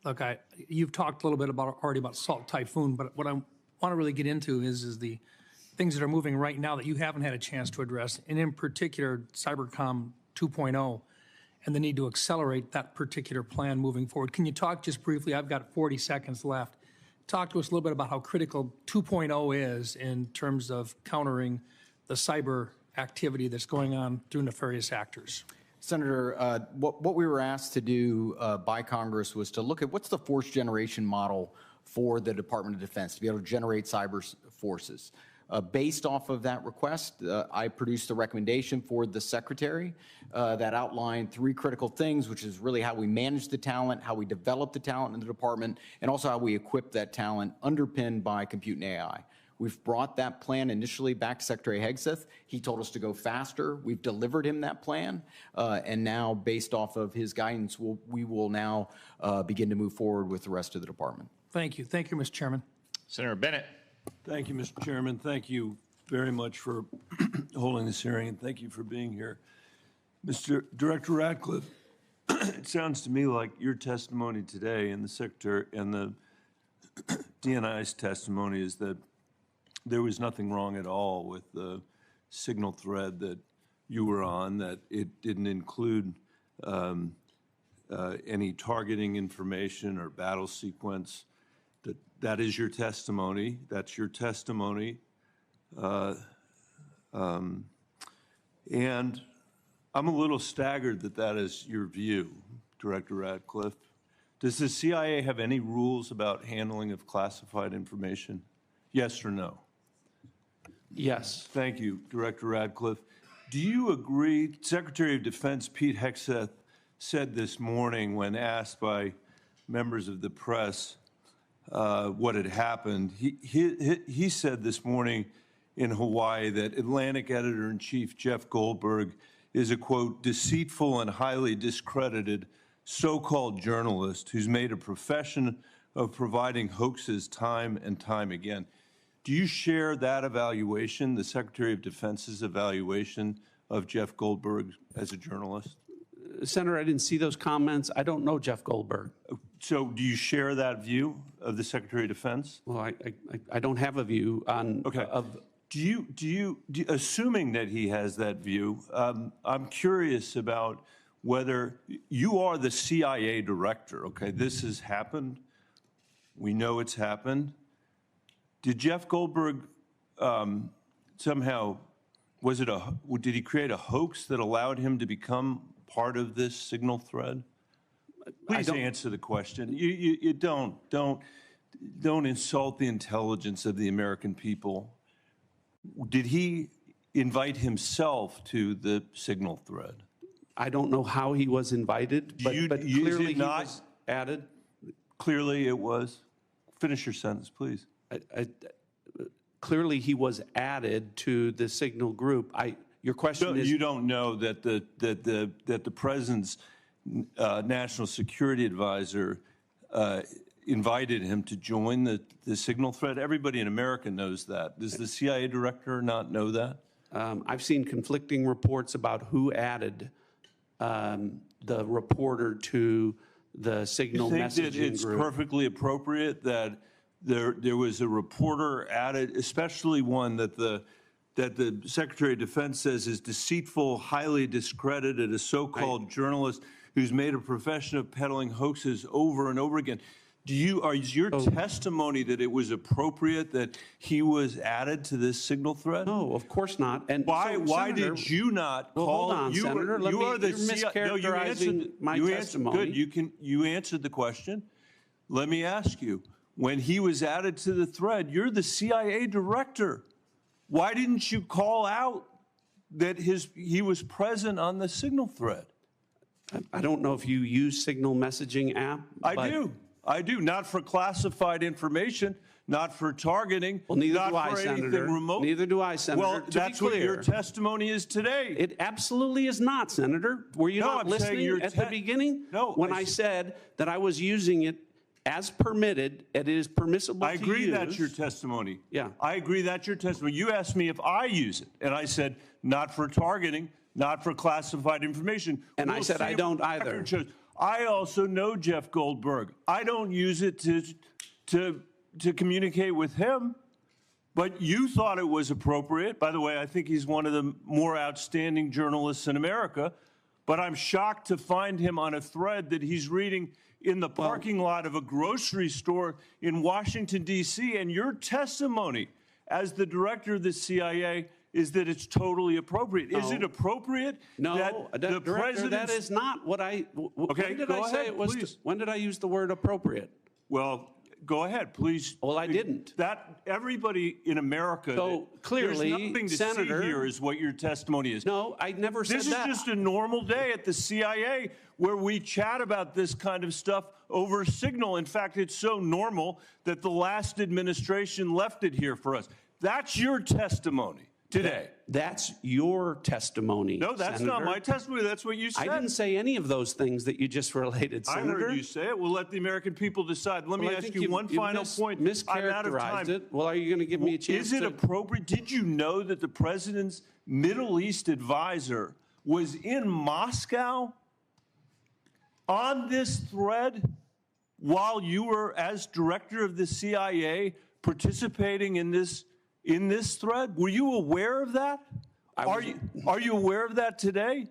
Look, you've talked a little bit already about Salt Typhoon, but what I want to really get into is the things that are moving right now that you haven't had a chance to address, and in particular, Cybercom 2.0 and the need to accelerate that particular plan moving forward. Can you talk just briefly? I've got 40 seconds left. Talk to us a little bit about how critical 2.0 is in terms of countering the cyber activity that's going on through nefarious actors. Senator, what we were asked to do by Congress was to look at what's the force generation model for the Department of Defense to be able to generate cyber forces. Based off of that request, I produced a recommendation for the Secretary that outlined 3 critical things, which is really how we manage the talent, how we develop the talent in the department, and also how we equip that talent underpinned by compute and AI. We've brought that plan initially back to Secretary Hegseth. He told us to go faster. We've delivered him that plan. And now, based off of his guidance, we will now begin to move forward with the rest of the department. Thank you. Thank you, Mr. Chairman. Senator Bennett. Thank you, Mr. Chairman. Thank you very much for holding this hearing, and thank you for being here. Mr. Director Ratcliffe, it sounds to me like your testimony today and the Secretary and the DNI's testimony is that there was nothing wrong at all with the signal thread that you were on, that it didn't include any targeting information or battle sequence. That is your testimony. That's your testimony. And I'm a little staggered that that is your view, Director Ratcliffe. Does the CIA have any rules about handling of classified information? Yes or no? Yes. Thank you, Director Ratcliffe. Do you agree, Secretary of Defense Pete Hegseth said this morning when asked by members of the press what had happened, he said this morning in Hawaii that Atlantic Editor-in-Chief Jeff Goldberg is a, quote, deceitful and highly discredited so-called journalist who's made a profession of providing hoaxes time and time again. Do you share that evaluation, the Secretary of Defense's evaluation of Jeff Goldberg as a journalist? Senator, I didn't see those comments. I don't know Jeff Goldberg. So do you share that view of the Secretary of Defense? Well, I don't have a view on. Okay. Do you, assuming that he has that view, I'm curious about whether you are the CIA director. Okay, this has happened. We know it's happened. Did Jeff Goldberg somehow, did he create a hoax that allowed him to become part of this signal thread? Please answer the question. You don't insult the intelligence of the American people. Did he invite himself to the signal thread? I don't know how he was invited, but clearly he was added. Clearly it was. Finish your sentence, please. Clearly he was added to the signal group. Your question is, you don't know that the president's national security advisor invited him to join the signal thread? Everybody in America knows that. Does the CIA director not know that? I've seen conflicting reports about who added the reporter to the signal messaging group. You think that it's perfectly appropriate that there was a reporter added, especially one that the Secretary of Defense says is deceitful, highly discredited, a so-called journalist who's made a profession of peddling hoaxes over and over again? Is your testimony that it was appropriate that he was added to this signal thread? No, of course not. And why did you not call? Hold on, Senator. You're mischaracterizing my testimony. Good. You answered the question. Let me ask you. When he was added to the thread, you're the CIA director. Why didn't you call out that he was present on the signal thread? I don't know if you use signal messaging app. I do. Not for classified information, not for targeting. Well, neither do I, Senator. Neither do I, Senator. Well, that's what your testimony is today. It absolutely is not, Senator. Were you not listening at the beginning? No. When I said that I was using it as permitted, it is permissible to use. I agree that's your testimony. Yeah. I agree that's your testimony. You asked me if I use it, and I said not for targeting, not for classified information. And I said I don't either. I also know Jeff Goldberg. I don't use it to communicate with him, but you thought it was appropriate. By the way, I think he's one of the more outstanding journalists in America, but I'm shocked to find him on a thread that he's reading in the parking lot of a grocery store in Washington, D.C., and your testimony as the director of the CIA is that it's totally appropriate. No. Is it appropriate that the president? That is not what I. Okay, when did I say it was? Please. When did I use the word appropriate? Well, go ahead, please. Well, I didn't. That everybody in America. So clearly, there's nothing to Senator, see here is what your testimony is. No, I never said that. This is just a normal day at the CIA where we chat about this kind of stuff over Signal. In fact, it's so normal that the last administration left it here for us. That's your testimony today. That's your testimony. No, that's Senator. not my testimony. That's what you said. I didn't say any of those things that you just related, Senator. I heard you say it. We'll let the American people decide. Let me ask you one final point. I'm out of time. It. Well, are you going to give me a chance? Is it appropriate? Did you know that the president's Middle East advisor was in Moscow on this thread while you were, as director of the CIA, participating in this thread? Were you aware of that? Are you aware of that today?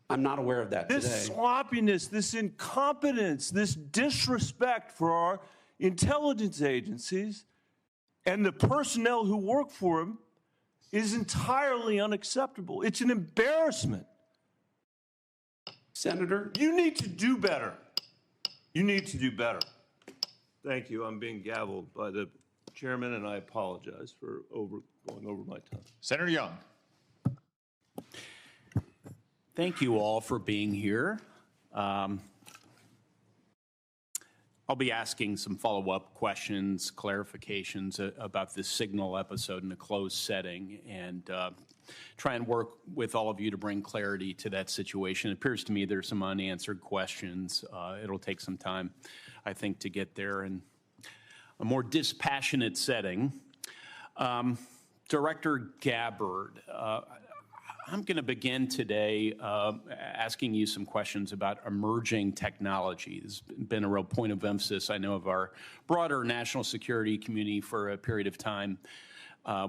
I'm not aware of that today. This sloppiness, this incompetence, this disrespect for our intelligence agencies and the personnel who work for them is entirely unacceptable. It's an embarrassment. Senator? You need to do better. You need to do better. Thank you. I'm being gavelled by the chairman, and I apologize for going over my time. Senator Young. Thank you all for being here. I'll be asking some follow-up questions, clarifications about this Signal episode in a closed setting, and try and work with all of you to bring clarity to that situation. It appears to me there's some unanswered questions. It'll take some time, I think, to get there in a more dispassionate setting. Director Gabbard, I'm going to begin today asking you some questions about emerging technology. This has been a real point of emphasis, I know, of our broader national security community for a period of time.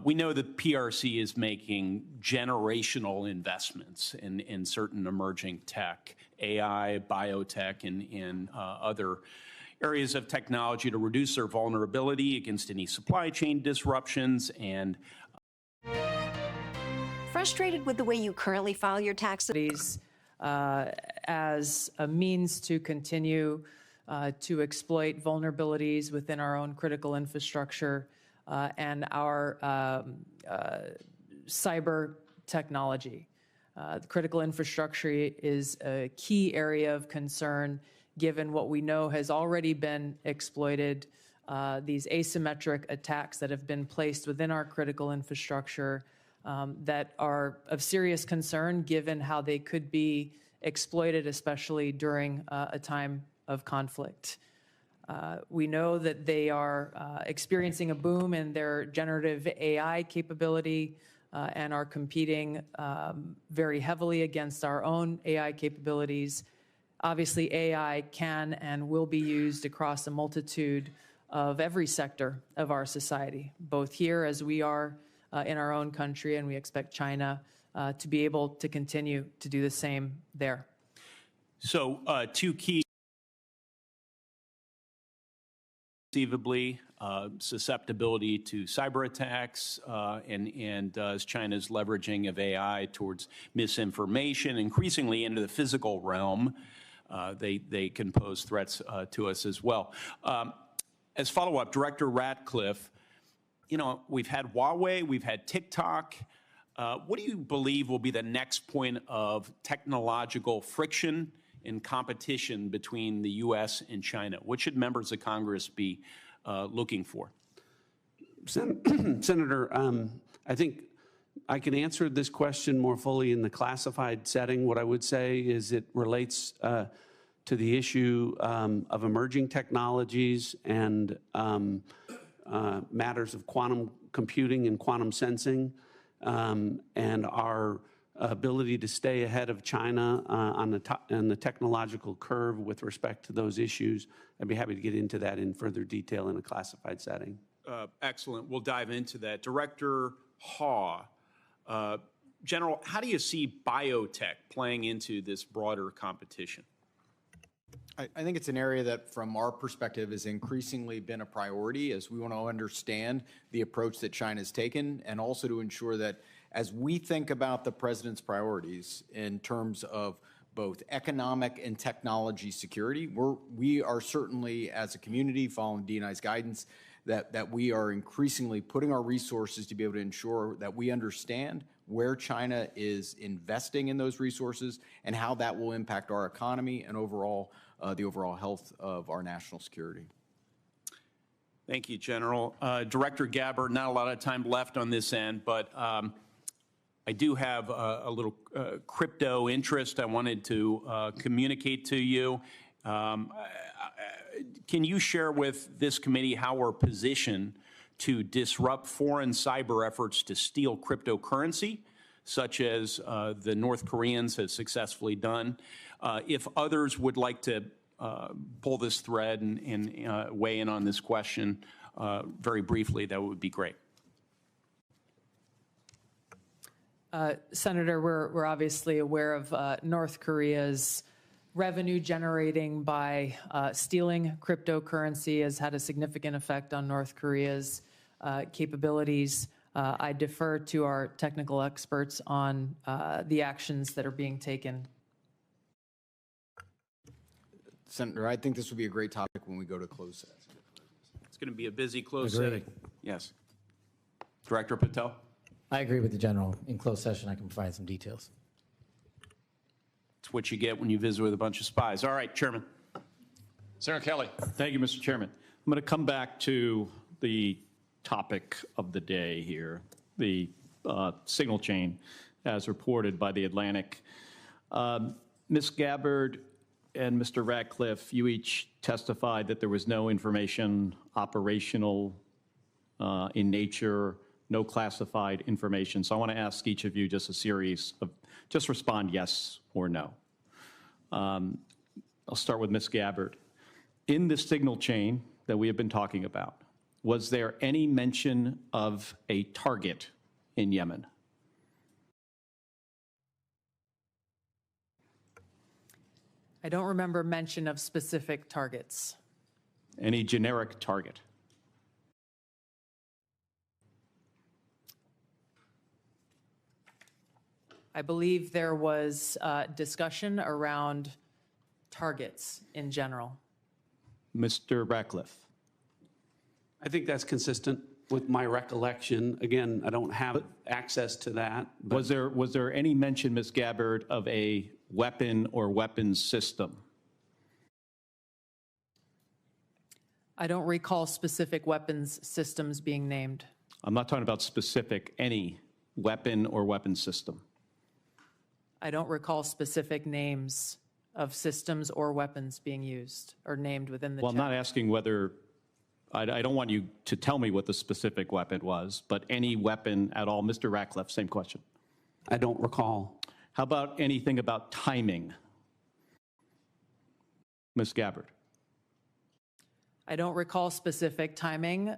We know that PRC is making generational investments in certain emerging tech, AI, biotech, and other areas of technology to reduce their vulnerability against any supply chain disruptions. And frustrated with the way you currently file your taxes? As a means to continue to exploit vulnerabilities within our own critical infrastructure and our cyber technology. The critical infrastructure is a key area of concern given what we know has already been exploited, these asymmetric attacks that have been placed within our critical infrastructure that are of serious concern given how they could be exploited, especially during a time of conflict. We know that they are experiencing a boom in their generative AI capability and are competing very heavily against our own AI capabilities. Obviously, AI can and will be used across a multitude of every sector of our society, both here as we are in our own country, and we expect China to be able to continue to do the same there. so two key conceivably susceptibility to cyber attacks and as China's leveraging of AI towards misinformation, increasingly into the physical realm, they can pose threats to us as well. As follow-up, Director Ratcliffe, you know, we've had Huawei, we've had TikTok. What do you believe will be the next point of technological friction and competition between the U.S. and China? What should members of Congress be looking for? Senator, I think I can answer this question more fully in the classified setting. What I would say is it relates to the issue of emerging technologies and matters of quantum computing and quantum sensing, and our ability to stay ahead of China on the technological curve with respect to those issues. I'd be happy to get into that in further detail in a classified setting. Excellent. We'll dive into that. Director Haw, General, how do you see biotech playing into this broader competition? I think it's an area that, from our perspective, has increasingly been a priority as we want to understand the approach that China's taken, and also to ensure that as we think about the president's priorities in terms of both economic and technology security, we are certainly, as a community, following DNI's guidance, that we are increasingly putting our resources to be able to ensure that we understand where China is investing in those resources and how that will impact our economy and overall the overall health of our national security. Thank you, General. Director Gabbard, not a lot of time left on this end, but I do have a little crypto interest I wanted to communicate to you. Can you share with this committee how we're positioned to disrupt foreign cyber efforts to steal cryptocurrency, such as the North Koreans have successfully done? If others would like to pull this thread and weigh in on this question very briefly, that would be great. Senator, we're obviously aware of North Korea's revenue generating by stealing cryptocurrency has had a significant effect on North Korea's capabilities. I defer to our technical experts on the actions that are being taken. Senator, I think this would be a great topic when we go to closed session. It's going to be a busy closed setting. Yes. Director Patel? I agree with the General. In closed session, I can provide some details. It's what you get when you visit with a bunch of spies. All right, Chairman. Senator Kelly. Thank you, Mr. Chairman. I'm going to come back to the topic of the day here, the signal chain as reported by The Atlantic. Ms. Gabbard and Mr. Ratcliffe, you each testified that there was no information operational in nature, no classified information. So I want to ask each of you just a series of, just respond yes or no. I'll start with Ms. Gabbard. In the signal chain that we have been talking about, was there any mention of a target in Yemen? I don't remember mention of specific targets. Any generic target? I believe there was discussion around targets in general. Mr. Ratcliffe. I think that's consistent with my recollection. Again, I don't have access to that. Was there any mention, Ms. Gabbard, of a weapon or weapons system? I don't recall specific weapons systems being named. I'm not talking about specific, any weapon or weapons system. I don't recall specific names of systems or weapons being used or named within the Well, I'm not asking whether, I don't want you to tell me what the specific weapon was, but any weapon at all. Mr. Ratcliffe, same question. I don't recall. How about anything about timing? Ms. Gabbard. I don't recall specific timing.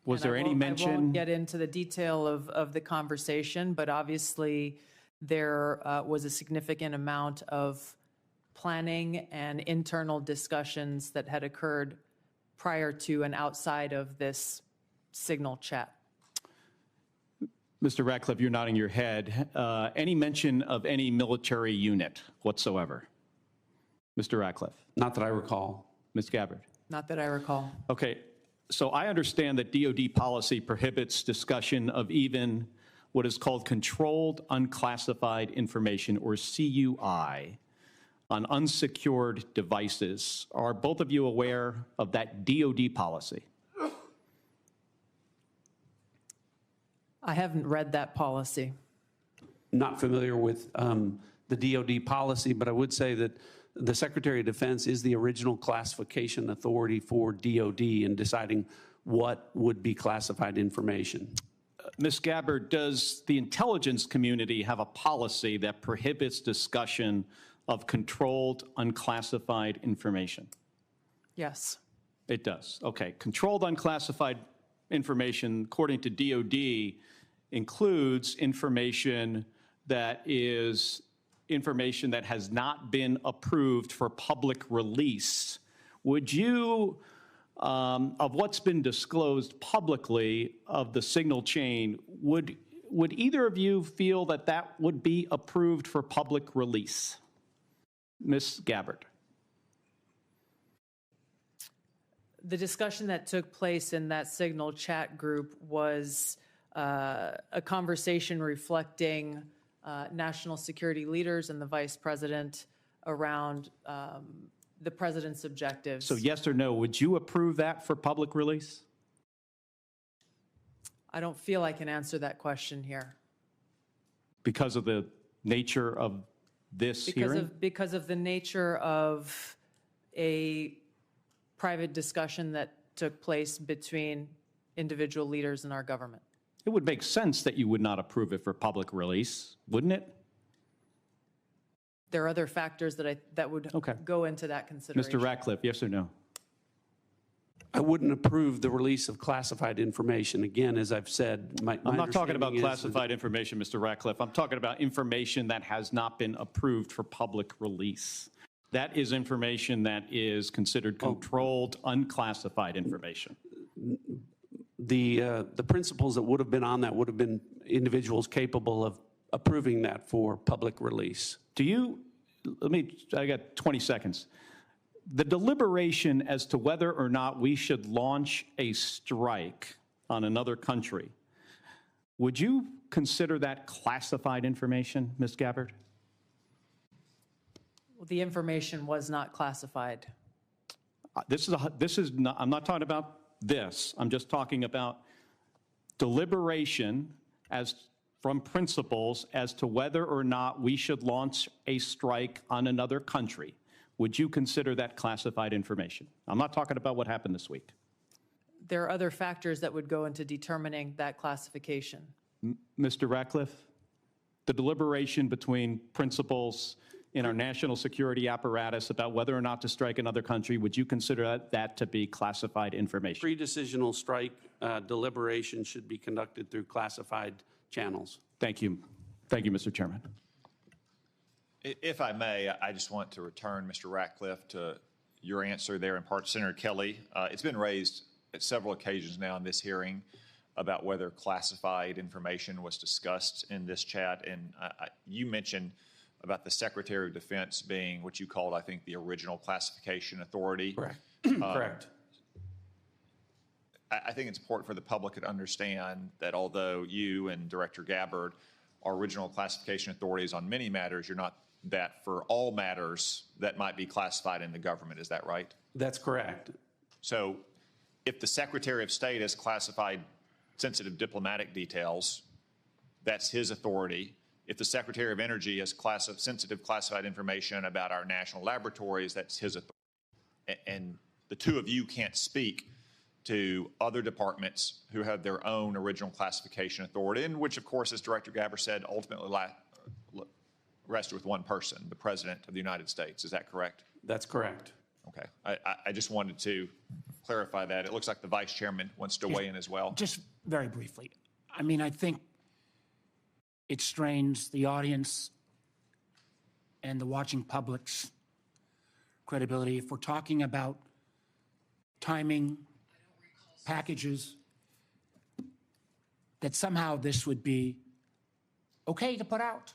Was there any mention? I won't get into the detail of the conversation, but obviously there was a significant amount of planning and internal discussions that had occurred prior to and outside of this signal chat. Mr. Ratcliffe, you're nodding your head. Any mention of any military unit whatsoever? Mr. Ratcliffe. Not that I recall. Ms. Gabbard. Not that I recall. Okay, so I understand that DOD policy prohibits discussion of even what is called controlled unclassified information, or CUI, on unsecured devices. Are both of you aware of that DOD policy? I haven't read that policy. Not familiar with the DOD policy, but I would say that the Secretary of Defense is the original classification authority for DOD in deciding what would be classified information. Ms. Gabbard, does the intelligence community have a policy that prohibits discussion of controlled, unclassified information? Yes. It does. Okay. Controlled, unclassified information, according to DOD, includes information that is information that has not been approved for public release. Would you, of what's been disclosed publicly of the signal chain, would either of you feel that that would be approved for public release? Ms. Gabbard. The discussion that took place in that Signal chat group was a conversation reflecting national security leaders and the vice president around the president's objectives. So yes or no, would you approve that for public release? I don't feel I can answer that question here. Because of the nature of this hearing? Because of the nature of a private discussion that took place between individual leaders in our government. It would make sense that you would not approve it for public release, wouldn't it? There are other factors that would go into that consideration. Mr. Ratcliffe, yes or no? I wouldn't approve the release of classified information. Again, as I've said, my I'm not talking about understanding is classified information, Mr. Ratcliffe. I'm talking about information that has not been approved for public release. That is information that is considered controlled, unclassified information. The principles that would have been on that would have been individuals capable of approving that for public release. Do you, I got 20 seconds. The deliberation as to whether or not we should launch a strike on another country, would you consider that classified information, Ms. Gabbard? Well, the information was not classified. This is not, I'm not talking about this. I'm just talking about deliberation from principles as to whether or not we should launch a strike on another country. Would you consider that classified information? I'm not talking about what happened this week. There are other factors that would go into determining that classification. Mr. Ratcliffe, the deliberation between principles in our national security apparatus about whether or not to strike another country, would you consider that to be classified information? Pre-decisional strike deliberation should be conducted through classified channels. Thank you. Thank you, Mr. Chairman. If I may, I just want to return, Mr. Ratcliffe, to your answer there in part, Senator Kelly. It's been raised at several occasions now in this hearing about whether classified information was discussed in this chat. And you mentioned about the Secretary of Defense being what you called, I think, the original classification authority. Correct. Correct. I think it's important for the public to understand that although you and Director Gabbard are original classification authorities on many matters, you're not that for all matters that might be classified in the government. Is that right? That's correct. So if the Secretary of State has classified sensitive diplomatic details, that's his authority. If the Secretary of Energy has sensitive classified information about our national laboratories, that's his authority. And the two of you can't speak to other departments who have their own original classification authority, and which, of course, as Director Gabbard said, ultimately rested with one person, the President of the United States. Is that correct? That's correct. Okay. I just wanted to clarify that. It looks like the Vice Chairman wants to weigh in as well. Just very briefly. I mean, I think it strains the audience and the watching public's credibility if we're talking about timing, packages, that somehow this would be okay to put out,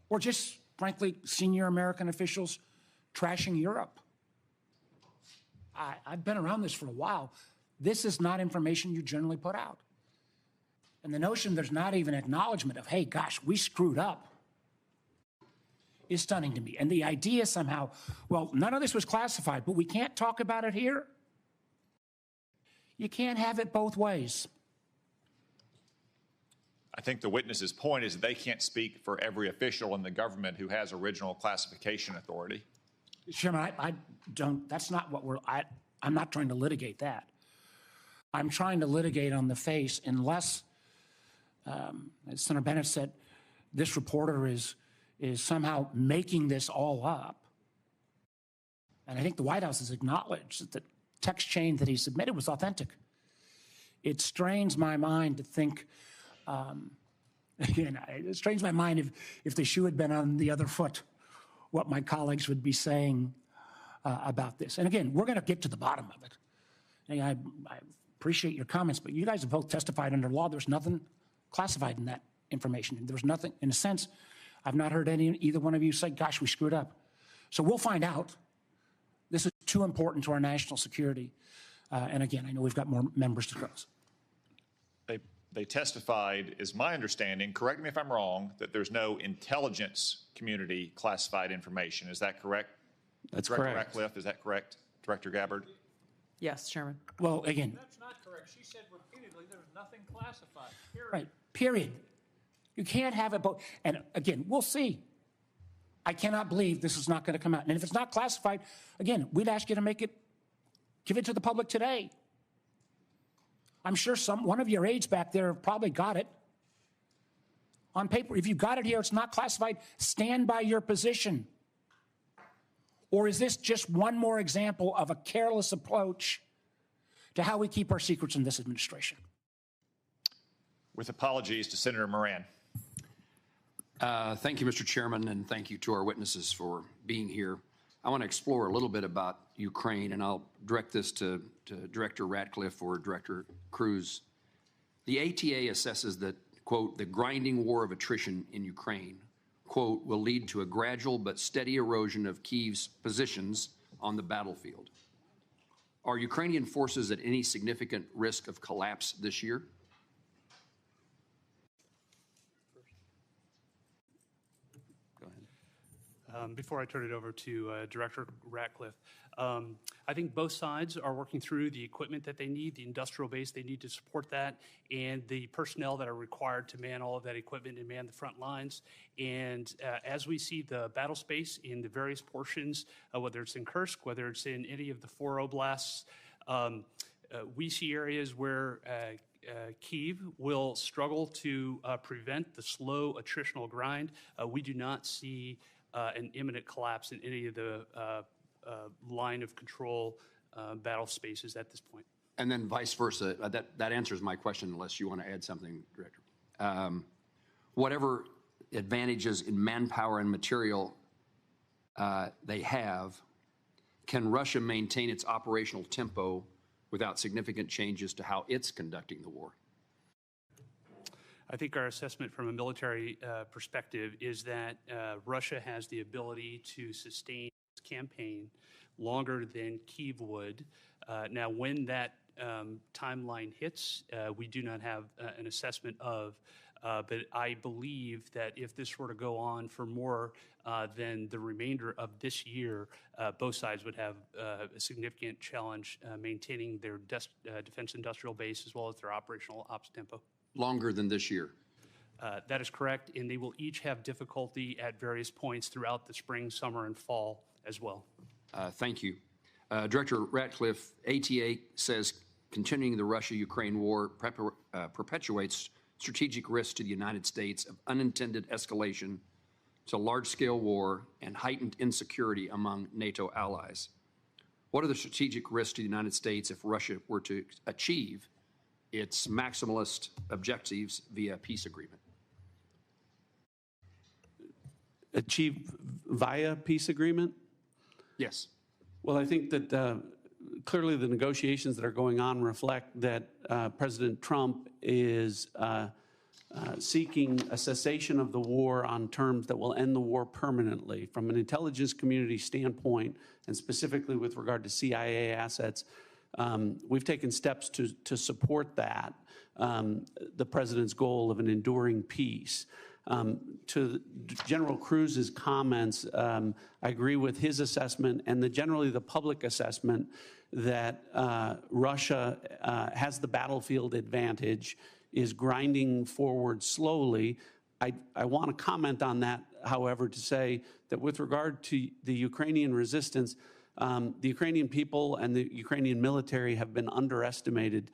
or just, frankly, senior American officials trashing Europe. I've been around this for a while. This is not information you generally put out. And the notion there's not even acknowledgement of, hey, gosh, we screwed up, is stunning to me. And the idea somehow, well, none of this was classified, but we can't talk about it here. You can't have it both ways. I think the witness's point is that they can't speak for every official in the government who has original classification authority. Chairman, I don't, that's not what I'm not trying to litigate that. I'm trying to litigate on the face, unless as Senator Bennett said, this reporter is somehow making this all up. And I think the White House has acknowledged that the text chain that he submitted was authentic. It strains my mind to think, again, it strains my mind if the shoe had been on the other foot, what my colleagues would be saying about this. And again, we're going to get to the bottom of it. And I appreciate your comments, but you guys have both testified under law. There's nothing classified in that information. There's nothing, in a sense, I've not heard either one of you say, gosh, we screwed up. So we'll find out. This is too important to our national security. And again, I know we've got more members to close. They testified, is my understanding, correct me if I'm wrong, that there's no intelligence community classified information. Is that correct? That's Director correct. Ratcliffe, is that correct? Director Gabbard? Yes, Chairman. Well, again. That's not correct. She said repeatedly there's nothing classified, period. Right, period. You can't have it both. And again, we'll see. I cannot believe this is not going to come out. And if it's not classified, again, we'd ask you to give it to the public today. I'm sure one of your aides back there have probably got it on paper. If you got it here, it's not classified, stand by your position. Or is this just one more example of a careless approach to how we keep our secrets in this administration? With apologies to Senator Moran. Thank you, Mr. Chairman, and thank you to our witnesses for being here. I want to explore a little bit about Ukraine, and I'll direct this to Director Ratcliffe or Director Cruz. The ATA assesses that, quote, the grinding war of attrition in Ukraine, quote, will lead to a gradual but steady erosion of Kyiv's positions on the battlefield. Are Ukrainian forces at any significant risk of collapse this year? Before I turn it over to Director Ratcliffe, I think both sides are working through the equipment that they need, the industrial base they need to support that, and the personnel that are required to man all of that equipment and man the front lines. And as we see the battle space in the various portions, whether it's in Kursk, whether it's in any of the 4 oblasts, we see areas where Kyiv will struggle to prevent the slow attritional grind. We do not see an imminent collapse in any of the line of control battle spaces at this point. And then vice versa. That answers my question, unless you want to add something, Director. Whatever advantages in manpower and material they have, can Russia maintain its operational tempo without significant changes to how it's conducting the war? I think our assessment from a military perspective is that Russia has the ability to sustain its campaign longer than Kyiv would. Now, when that timeline hits, we do not have an assessment of, but I believe that if this were to go on for more than the remainder of this year, both sides would have a significant challenge maintaining their defense industrial base as well as their operational ops tempo. Longer than this year? That is correct, and they will each have difficulty at various points throughout the spring, summer, and fall as well. Thank you. Director Ratcliffe, ATA says continuing the Russia-Ukraine war perpetuates strategic risk to the United States of unintended escalation to large-scale war and heightened insecurity among NATO allies. What are the strategic risks to the United States if Russia were to achieve its maximalist objectives via peace agreement? Achieve via peace agreement? Yes. Well, I think that clearly the negotiations that are going on reflect that President Trump is seeking a cessation of the war on terms that will end the war permanently. From an intelligence community standpoint, and specifically with regard to CIA assets, we've taken steps to support that, the president's goal of an enduring peace. To General Cruz's comments, I agree with his assessment and generally the public assessment that Russia has the battlefield advantage, is grinding forward slowly. I want to comment on that, however, to say that with regard to the Ukrainian resistance, the Ukrainian people and the Ukrainian military have been underestimated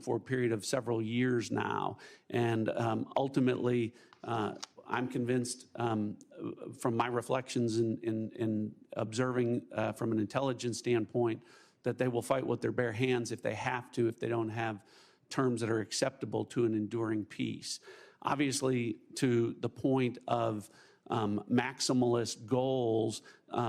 for a period of several years now. And ultimately, I'm convinced from my reflections in observing from an intelligence standpoint that they will fight with their bare hands if they have to, if they don't have terms that are acceptable to an enduring peace. Obviously, to the point of maximalist goals,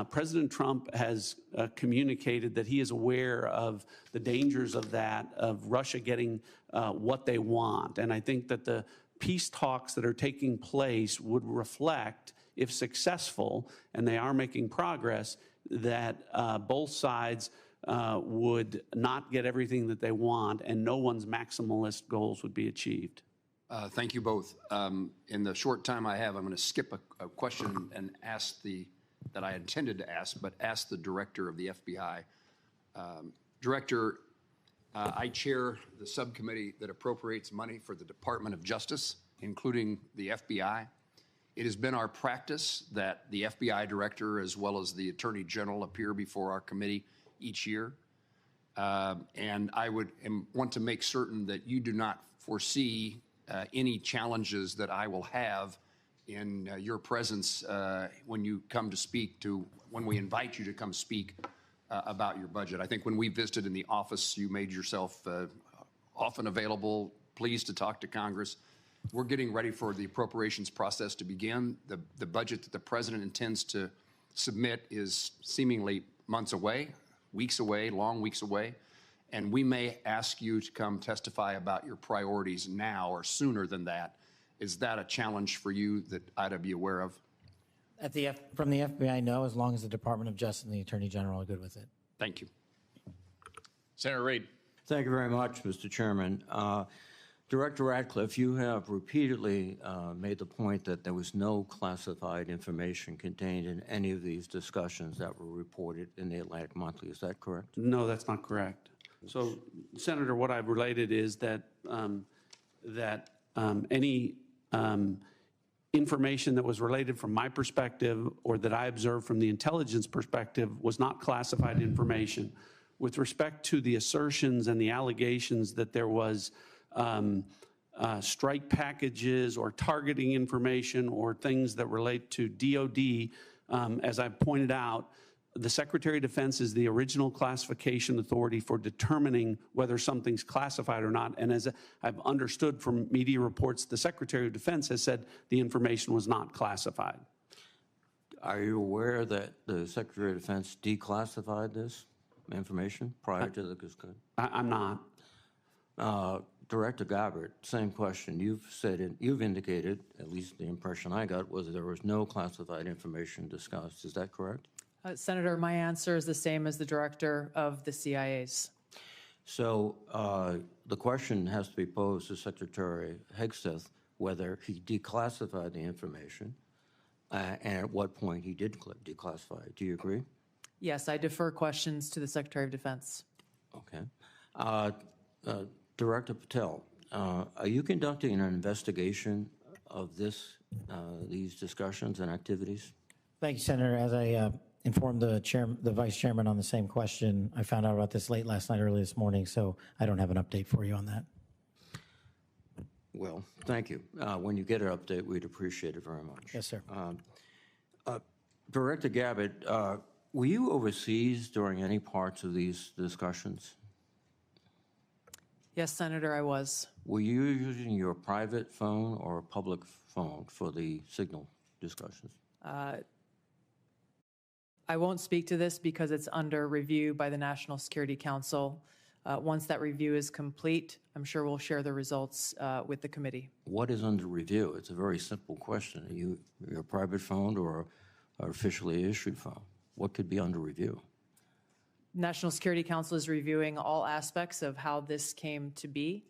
President Trump has communicated that he is aware of the dangers of that, of Russia getting what they want. And I think that the peace talks that are taking place would reflect, if successful, and they are making progress, that both sides would not get everything that they want and no one's maximalist goals would be achieved. Thank you both. In the short time I have, I'm going to skip a question and ask that I intended to ask, but ask the director of the FBI. Director, I chair the subcommittee that appropriates money for the Department of Justice, including the FBI. It has been our practice that the FBI director as well as the Attorney General appear before our committee each year. And I want to make certain that you do not foresee any challenges that I will have in your presence when you come to speak when we invite you to come speak about your budget. I think when we visited in the office, you made yourself often available, pleased to talk to Congress. We're getting ready for the appropriations process to begin. The budget that the president intends to submit is seemingly months away, weeks away, long weeks away. And we may ask you to come testify about your priorities now or sooner than that. Is that a challenge for you that I'd be aware of? From the FBI, no, as long as the Department of Justice and the Attorney General are good with it. Thank you. Senator Reid. Thank you very much, Mr. Chairman. Director Ratcliffe, you have repeatedly made the point that there was no classified information contained in any of these discussions that were reported in the Atlantic Monthly. Is that correct? No, that's not correct. So, Senator, what I've related is that any information that was related from my perspective or that I observed from the intelligence perspective was not classified information. With respect to the assertions and the allegations that there was strike packages or targeting information or things that relate to DOD, as I've pointed out, the Secretary of Defense is the original classification authority for determining whether something's classified or not. And as I've understood from media reports, the Secretary of Defense has said the information was not classified. Are you aware that the Secretary of Defense declassified this information prior to the discussion? I'm not. Director Gabbard, same question. You've indicated, at least the impression I got, was that there was no classified information discussed. Is that correct? Senator, my answer is the same as the director of the CIA's. So the question has to be posed to Secretary Hegseth whether he declassified the information and at what point he did declassify it. Do you agree? Yes, I defer questions to the Secretary of Defense. Okay. Director Patel, are you conducting an investigation of these discussions and activities? Thank you, Senator. As I informed the Vice Chairman on the same question, I found out about this late last night, early this morning, so I don't have an update for you on that. Well, thank you. When you get an update, we'd appreciate it very much. Yes, sir. Director Gabbard, were you overseas during any parts of these discussions? Yes, Senator, I was. Were you using your private phone or a public phone for the signal discussions? I won't speak to this because it's under review by the National Security Council. Once that review is complete, I'm sure we'll share the results with the committee. What is under review? It's a very simple question. Are you your private phone or an officially issued phone? What could be under review? National Security Council is reviewing all aspects of how this came to be,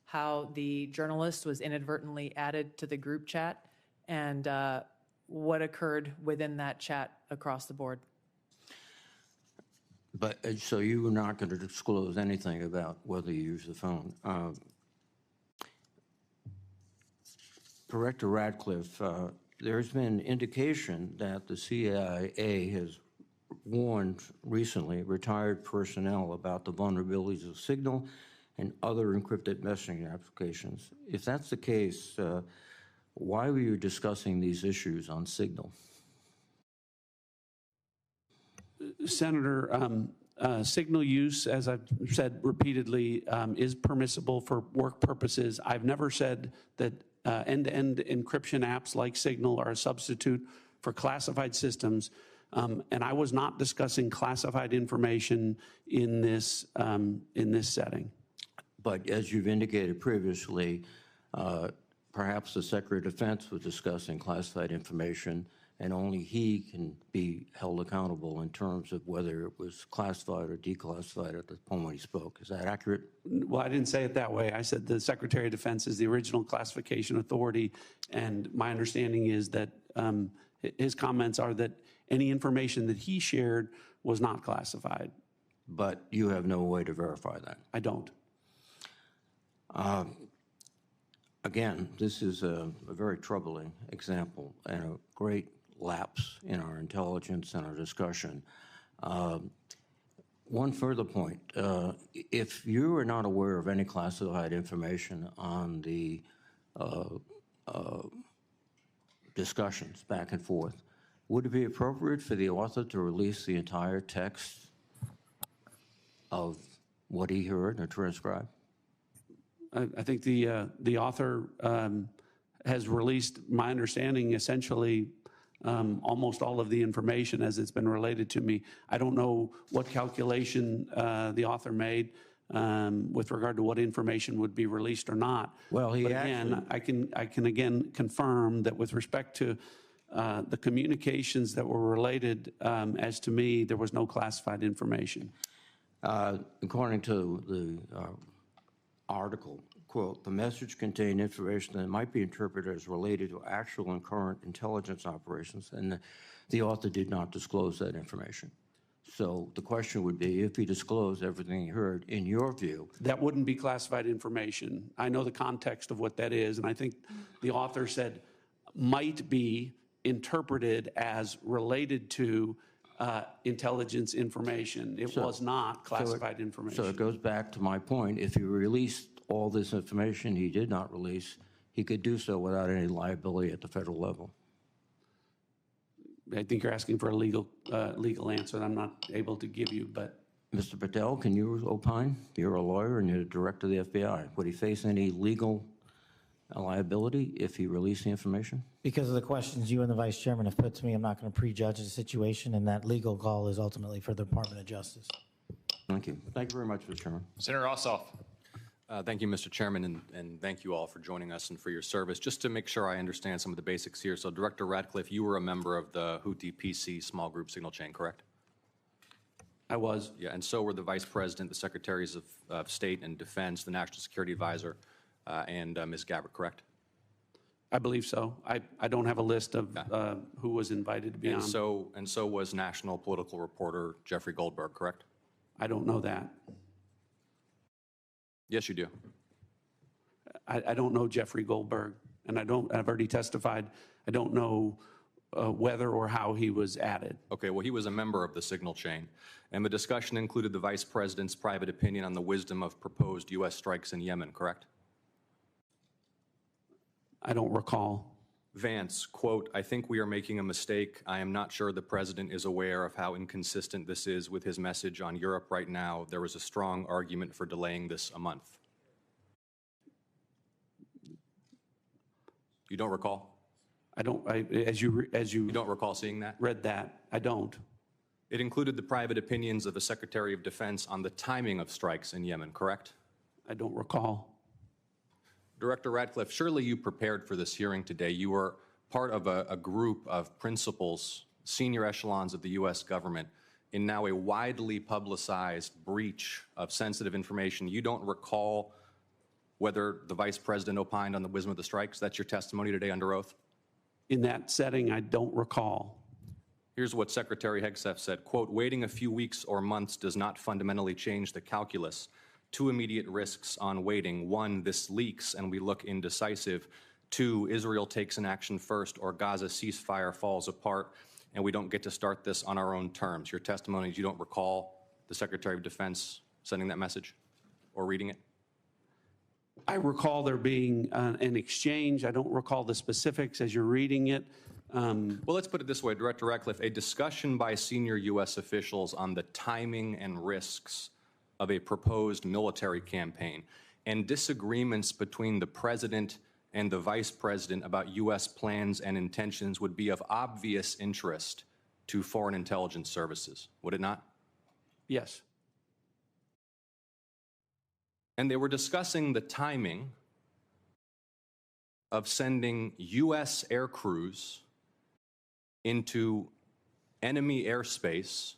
how the journalist was inadvertently added to the group chat, and what occurred within that chat across the board. But so you were not going to disclose anything about whether you use the phone. Director Ratcliffe, there's been indication that the CIA has warned recently retired personnel about the vulnerabilities of Signal and other encrypted messaging applications. If that's the case, why were you discussing these issues on Signal? Senator, Signal use, as I've said repeatedly, is permissible for work purposes. I've never said that end-to-end encryption apps like Signal are a substitute for classified systems. And I was not discussing classified information in this setting. But as you've indicated previously, perhaps the Secretary of Defense was discussing classified information, and only he can be held accountable in terms of whether it was classified or declassified at the point when he spoke. Is that accurate? Well, I didn't say it that way. I said the Secretary of Defense is the original classification authority, and my understanding is that his comments are that any information that he shared was not classified. But you have no way to verify that? I don't. Again, this is a very troubling example and a great lapse in our intelligence and our discussion. One further point, if you are not aware of any classified information on the discussions back and forth, would it be appropriate for the author to release the entire text of what he heard or transcribed? I think the author has released, my understanding, essentially almost all of the information as it's been related to me. I don't know what calculation the author made with regard to what information would be released or not. Well, but again, I can again confirm that with respect to the communications that were related, as to me, there was no classified information. According to the article, quote, the message contained information that might be interpreted as related to actual and current intelligence operations, and the author did not disclose that information. So the question would be, if he disclosed everything he heard, in your view. That wouldn't be classified information. I know the context of what that is, and I think the author said might be interpreted as related to intelligence information. It was not classified information. So it goes back to my point. If he released all this information he did not release, he could do so without any liability at the federal level. I think you're asking for a legal answer that I'm not able to give you, but. Mr. Patel, can you opine? You're a lawyer and you're the director of the FBI. Would he face any legal liability if he released the information? Because of the questions you and the Vice Chairman have put to me, I'm not going to prejudge the situation, and that legal call is ultimately for the Department of Justice. Thank you. Thank you very much, Mr. Chairman. Senator Ossoff. Thank you, Mr. Chairman, and thank you all for joining us and for your service. Just to make sure I understand some of the basics here, so Director Ratcliffe, you were a member of the Houthi PC small group signal chain, correct? I was. Yeah, and so were the Vice President, the Secretaries of State and Defense, the National Security Advisor, and Ms. Gabbard, correct? I believe so. I don't have a list of who was invited to be on. And so was national political reporter Jeffrey Goldberg, correct? I don't know that. Yes, you do. I don't know Jeffrey Goldberg, and I've already testified. I don't know whether or how he was added. Okay, well, he was a member of the signal chain, and the discussion included the Vice President's private opinion on the wisdom of proposed U.S. strikes in Yemen, correct? I don't recall. Vance, quote, I think we are making a mistake. I am not sure the President is aware of how inconsistent this is with his message on Europe right now. There was a strong argument for delaying this a month. You don't recall? I don't, as you don't recall seeing that? Read that, I don't. It included the private opinions of the Secretary of Defense on the timing of strikes in Yemen, correct? I don't recall. Director Ratcliffe, surely you prepared for this hearing today. You were part of a group of principals, senior echelons of the U.S. government, in now a widely publicized breach of sensitive information. You don't recall whether the Vice President opined on the wisdom of the strikes? That's your testimony today under oath? In that setting, I don't recall. Here's what Secretary Hegseth said, quote, waiting a few weeks or months does not fundamentally change the calculus. Two immediate risks on waiting. One, this leaks and we look indecisive. Two, Israel takes an action first or Gaza ceasefire falls apart. and we don't get to start this on our own terms. Your testimony is you don't recall the Secretary of Defense sending that message or reading it? I recall there being an exchange. I don't recall the specifics as you're reading it. Well, let's put it this way, Director Ratcliffe, a discussion by senior U.S. officials on the timing and risks of a proposed military campaign and disagreements between the President and the Vice President about U.S. plans and intentions would be of obvious interest to foreign intelligence services, would it not? Yes. And they were discussing the timing of sending U.S. air crews into enemy airspace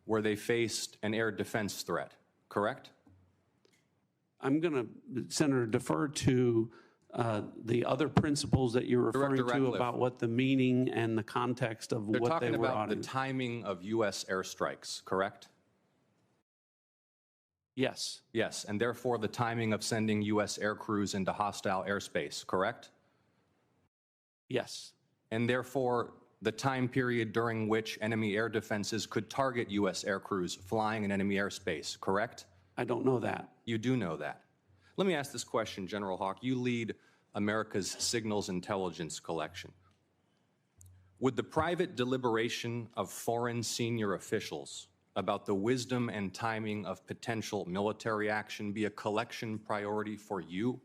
where they faced an air defense threat, correct? I'm going to, Senator, defer to the other principles that you're referring to about what the meaning and the context of They're what they talking were about the auditing. timing of U.S. airstrikes, correct? Yes. Yes, and therefore the timing of sending U.S. air crews into hostile airspace, correct? Yes. And therefore the time period during which enemy air defenses could target U.S. air crews flying in enemy airspace, correct? I don't know that. You do know that. Let me ask this question, General Hawk. You lead America's signals intelligence collection. Would the private deliberation of foreign senior officials about the wisdom and timing of potential military action be a collection priority for you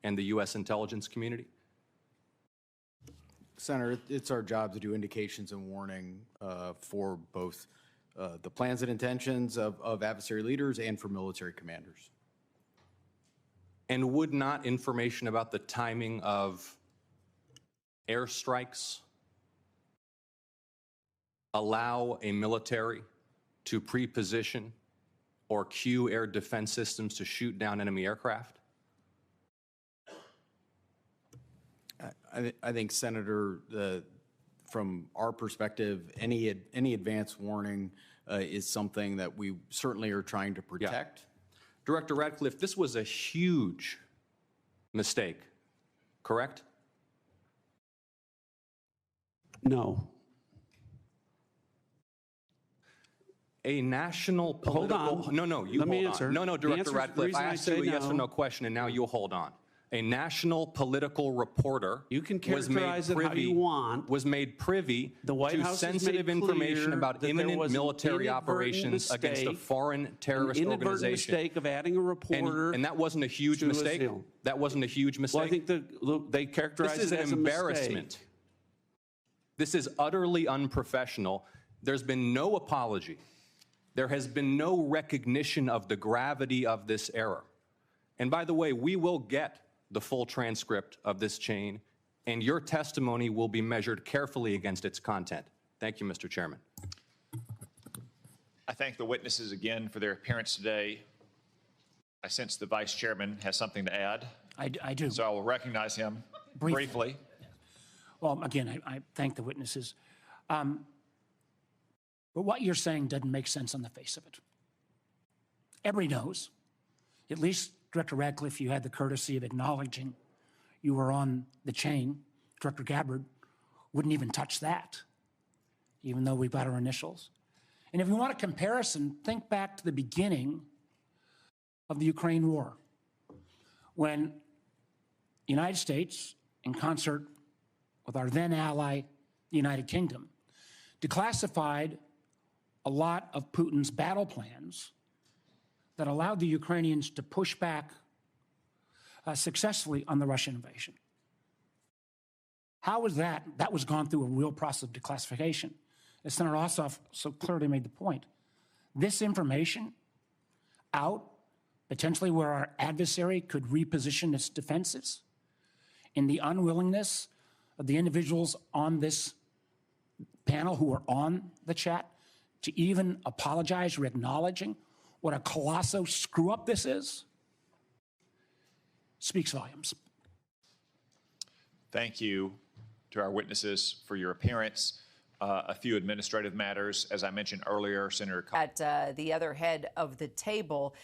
and the U.S. intelligence community? Senator, it's our job to do indications and warning for both the plans and intentions of adversary leaders and for military commanders. And would not information about the timing of airstrikes allow a military to pre-position or cue air defense systems to shoot down enemy aircraft? I think, Senator, from our perspective, any advance warning is something that we certainly are trying to protect. Yeah. Director Ratcliffe, this was a huge mistake, correct? No. A national political... Hold on. No, you Let hold me answer. on. No, Director The Ratcliffe, reason I I asked you say a yes or no- no question, and now you hold on. A national political reporter You can characterize it how you want. was made privy The White to House has sensitive made information clear about that there imminent was an military inadvertent operations against a mistake, foreign terrorist an inadvertent organization. mistake of adding a reporter. And that wasn't a huge to a mistake? seal. That wasn't a huge mistake? Well, I think they characterize This is it an as a embarrassment. mistake. This is utterly unprofessional. There's been no apology. There has been no recognition of the gravity of this error. And by the way, we will get the full transcript of this chain, and your testimony will be measured carefully against its content. Thank you, Mr. Chairman. I thank the witnesses again for their appearance today. I sense the Vice Chairman has something to add. I do. So I will recognize him briefly. Well, again, I thank the witnesses. But what you're saying doesn't make sense on the face of it. Everybody knows, at least Director Ratcliffe, you had the courtesy of acknowledging you were on the chain. Director Gabbard wouldn't even touch that, even though we've got our initials. And if you want a comparison, think back to the beginning of the Ukraine war, when the United States, in concert with our then ally, the United Kingdom, declassified a lot of Putin's battle plans that allowed the Ukrainians to push back successfully on the Russian invasion. How was that? That was gone through a real process of declassification. As Senator Ossoff so clearly made the point, this information out, potentially where our adversary could reposition its defenses, in the unwillingness of the individuals on this panel who are on the chat to even apologize for acknowledging what a colossal screw up this is, speaks volumes. Thank you to our witnesses for your appearance. A few administrative matters. As I mentioned earlier, Senator At the other head of the table,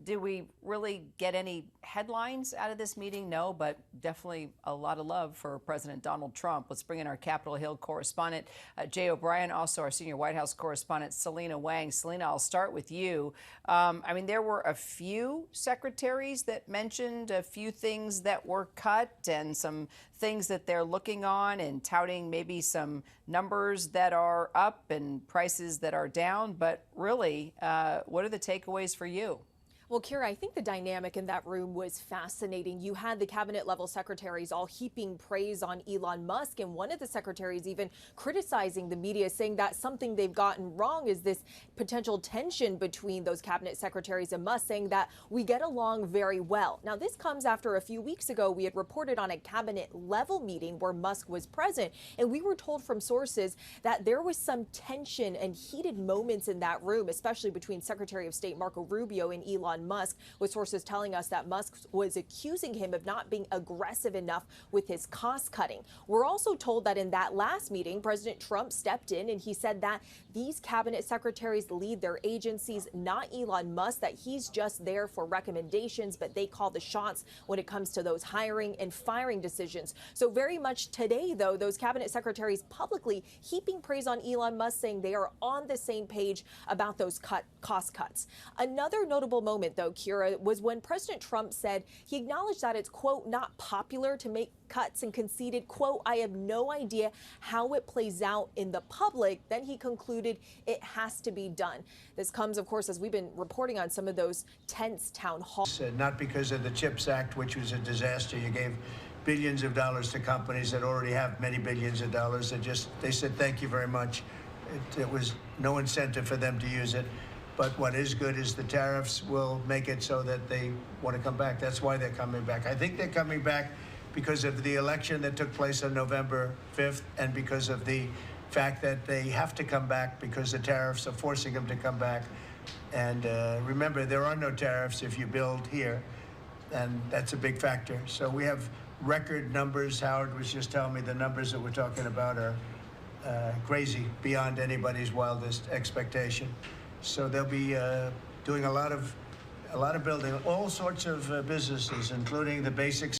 Did we really get any headlines out of this meeting? No, but definitely a lot of love for President Donald Trump. Let's bring in our Capitol Hill correspondent, Jay O'Brien, also our senior White House correspondent, Selena Wang. Selena, I'll start with you. I mean, there were a few secretaries that mentioned a few things that were cut and some things that they're looking on and touting maybe some numbers that are up and prices that are down. But really, what are the takeaways for you? Well, Kira, I think the dynamic in that room was fascinating. You had the cabinet level secretaries all heaping praise on Elon Musk, and one of the secretaries even criticizing the media, saying that something they've gotten wrong is this potential tension between those cabinet secretaries and Musk, saying that we get along very well. Now, this comes after a few weeks ago, we had reported on a cabinet level meeting where Musk was present, and we were told from sources that there was some tension and heated moments in that room, especially between Secretary of State Marco Rubio and Elon Musk, with sources telling us that Musk was accusing him of not being aggressive enough with his cost cutting. We're also told that in that last meeting, President Trump stepped in and he said that these cabinet secretaries lead their agencies, not Elon Musk, that he's just there for recommendations, but they call the shots when it comes to those hiring and firing decisions. So very much today, though, those cabinet secretaries publicly heaping praise on Elon Musk, saying they are on the same page about those cost cuts. Another notable moment, though, Kira, was when President Trump said he acknowledged that it's, quote, not popular to make cuts and conceded, quote, I have no idea how it plays out in the public. Then he concluded it has to be done. This comes, of course, as we've been reporting on some of those tense town halls. Not because of the CHIPS Act, which was a disaster. You gave billions of dollars to companies that already have many billions of dollars. They said, thank you very much. It was no incentive for them to use it. But what is good is the tariffs will make it so that they want to come back. That's why they're coming back. I think they're coming back because of the election that took place on November 5th and because of the fact that they have to come back because the tariffs are forcing them to come back. And remember, there are no tariffs if you build here, and that's a big factor. So we have record numbers. Howard was just telling me the numbers that we're talking about are crazy, beyond anybody's wildest expectation. So they'll be doing a lot of building, all sorts of businesses, including the basics.